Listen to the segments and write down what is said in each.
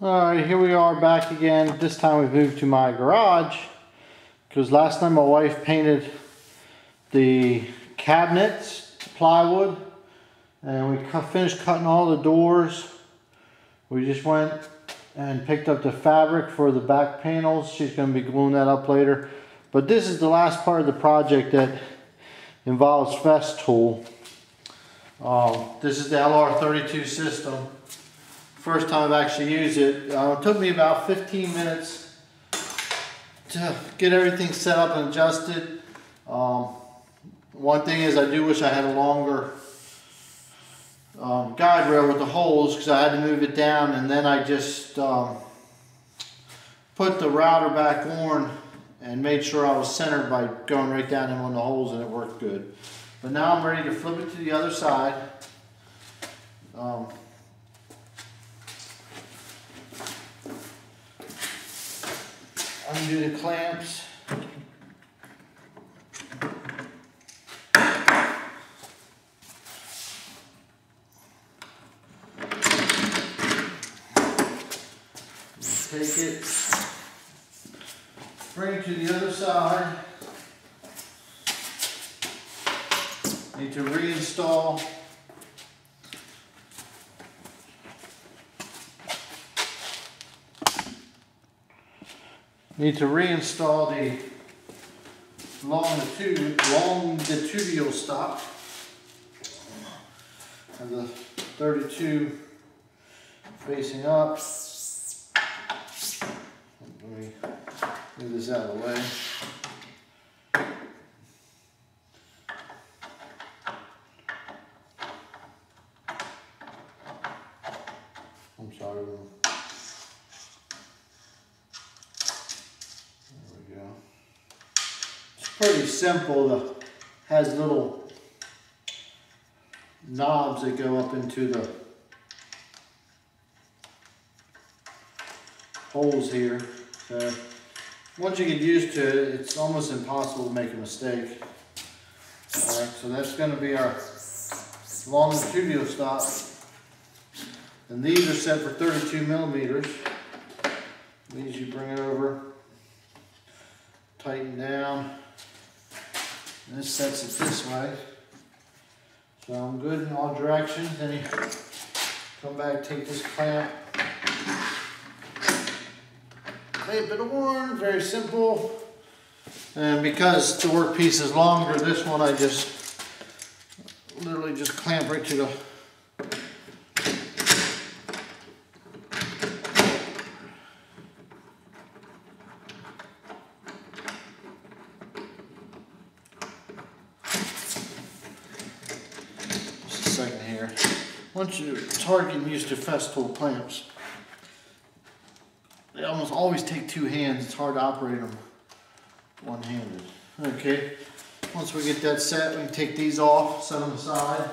Alright, here we are back again. This time we've moved to my garage because last time my wife painted the cabinets, plywood, and we finished cutting all the doors. We just went and picked up the fabric for the back panels. She's going to be gluing that up later. But this is the last part of the project that involves festool. This is the LR32 system. First time I've actually used it. It took me about 15 minutes to get everything set up and adjusted. One thing is I do wish I had a longer guide rail with the holes because I had to move it down, and then I just put the router back on and made sure I was centered by going right down in one of the holes, and it worked good. But now I'm ready to flip it to the other side. Undo the clamps. Take it, bring it to the other side. Need to reinstall. Need to reinstall the longitudinal stop of the 32 facing up. Let me move this out of the way. I'm sorry. There we go. It's pretty simple. It has little knobs that go up into the holes here. So once you get used to it, it's almost impossible to make a mistake. Alright, so that's going to be our longitudinal stop. And these are set for 32 millimeters. These you bring it over, tighten down, and this sets it this way. So I'm good in all directions. Then you come back, take this clamp, clamp it on, very simple. And because the workpiece is longer, this one I just literally just clamp right to the second here. It's hard getting used to festool clamps. They almost always take two hands. It's hard to operate them one-handed. Okay, once we get that set, we can take these off, set them aside.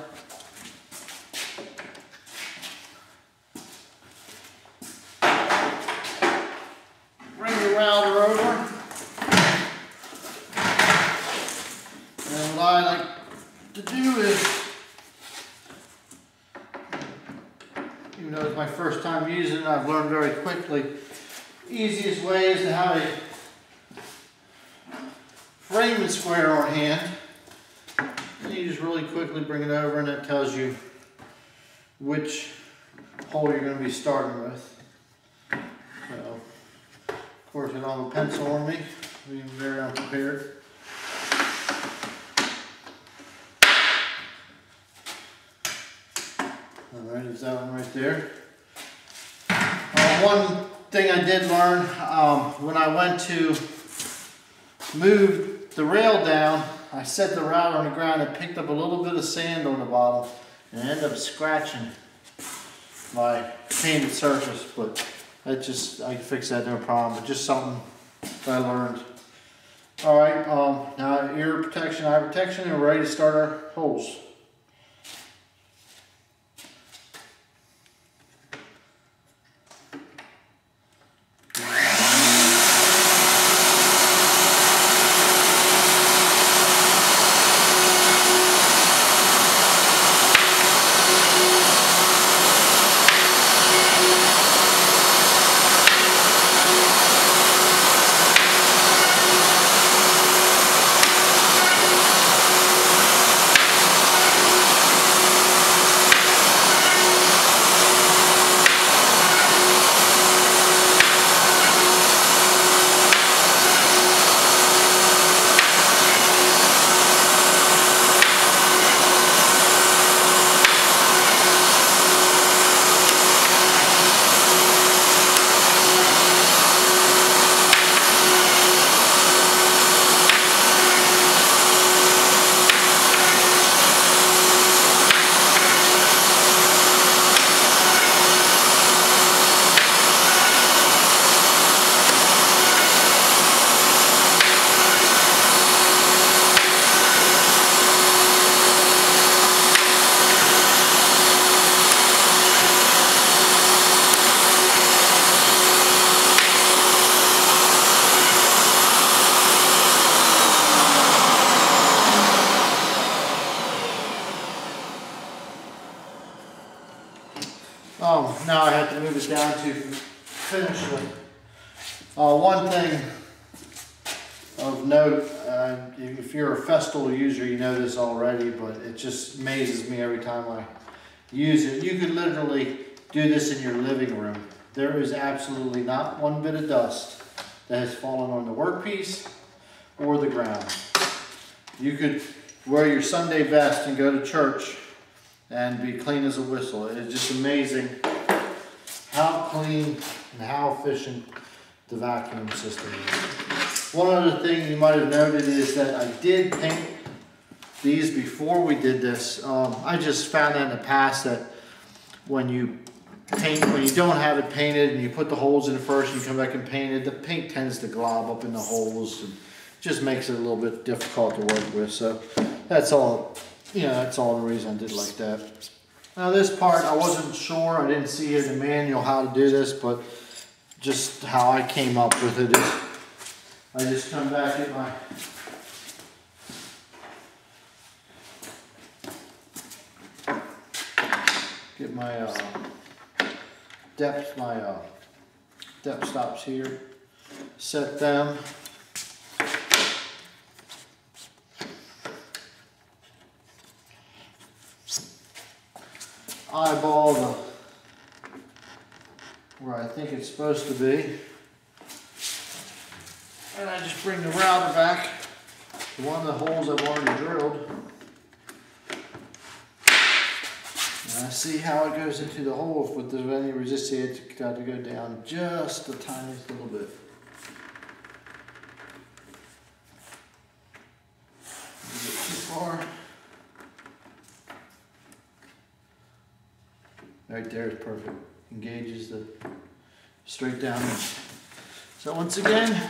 Bring the router over. And what I like to do is, even though it's my first time using it, I've learned very quickly. Easiest way is to have a frame and square on hand. And you just really quickly bring it over, and it tells you which hole you're going to be starting with. So, of course, I don't have a pencil on me, being very unprepared. Alright, is that one right there? One thing I did learn when I went to move the rail down, I set the router on the ground and picked up a little bit of sand on the bottom and ended up scratching my painted surface, but I can fix that, no problem, but just something that I learned. Alright, now ear protection, eye protection, and we're ready to start our holes. have to move it down to finish it. One thing of note, if you're a festool user, you know this already, but it just amazes me every time I use it. You could literally do this in your living room. There is absolutely not one bit of dust that has fallen on the workpiece or the ground. You could wear your Sunday best and go to church and be clean as a whistle. It is just amazing how clean and how efficient the vacuum system is. One other thing you might have noted is that I did paint these before we did this. I just found that in the past that when you don't have it painted and you put the holes in first and you come back and paint it, the paint tends to glob up in the holes and just makes it a little bit difficult to work with. So that's all, that's all the reason I did like that. Now this part, I wasn't sure, I didn't see in the manual how to do this, but just how I came up with it is I just come back at my depth stops here, set them. Eyeball where I think it's supposed to be. And I just bring the router back to one of the holes I've already drilled. And I see how it goes into the hole. If there's any resistance, it's got to go down just the tiniest little bit. Is it too far? Right there is perfect. Engages the straight down. So once again,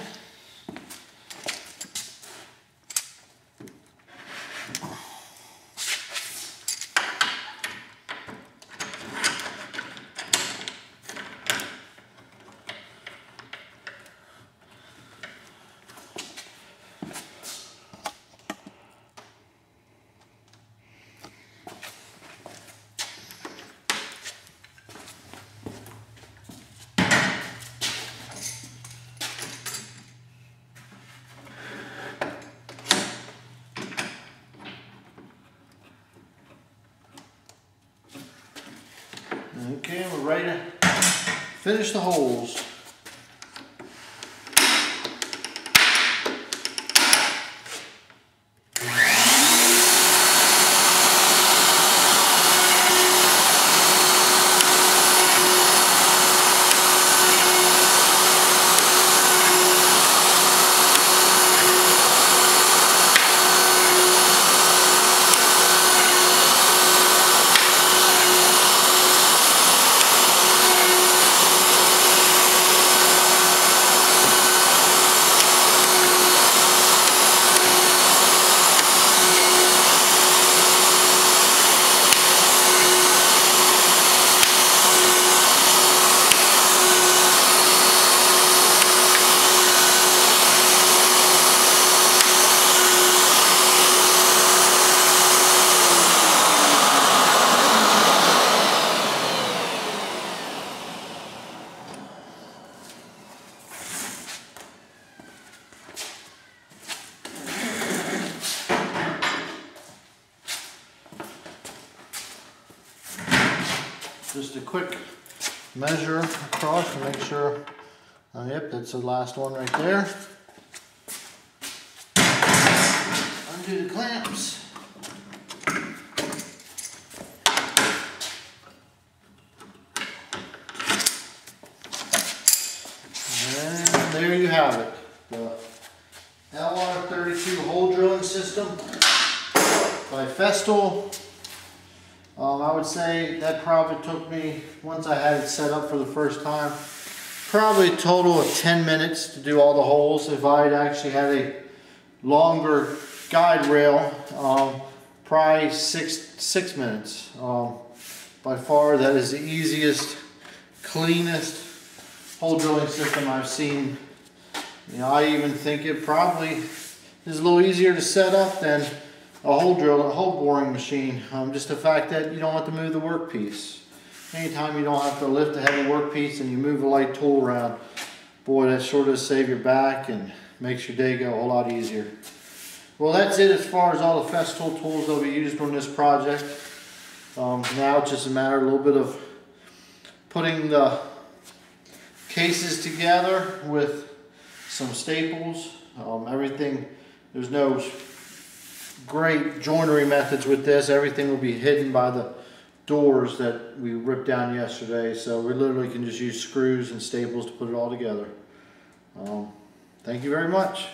okay, we're ready to finish the holes. Just a quick measure across to make sure, yep, that's the last one right there. Undo the clamps. And there you have it. The LR32 hole drilling system by Festool. I would say that probably took me, once I had it set up for the first time, probably a total of 10 minutes to do all the holes. If I had actually had a longer guide rail, probably six minutes. By far, that is the easiest, cleanest hole drilling system I've seen. I even think it probably is a little easier to set up than a hole boring machine. Just the fact that you don't have to move the workpiece. anytime you don't have to lift a heavy workpiece and you move a light tool around, boy, that sure does save your back and makes your day go a whole lot easier. Well, that's it as far as all the festool tools that will be used on this project. Now it's just a matter of a little bit of putting the cases together with some staples. Everything, there's no great joinery methods with this. Everything will be hidden by the doors that we ripped down yesterday. So we literally can just use screws and staples to put it all together. Thank you very much.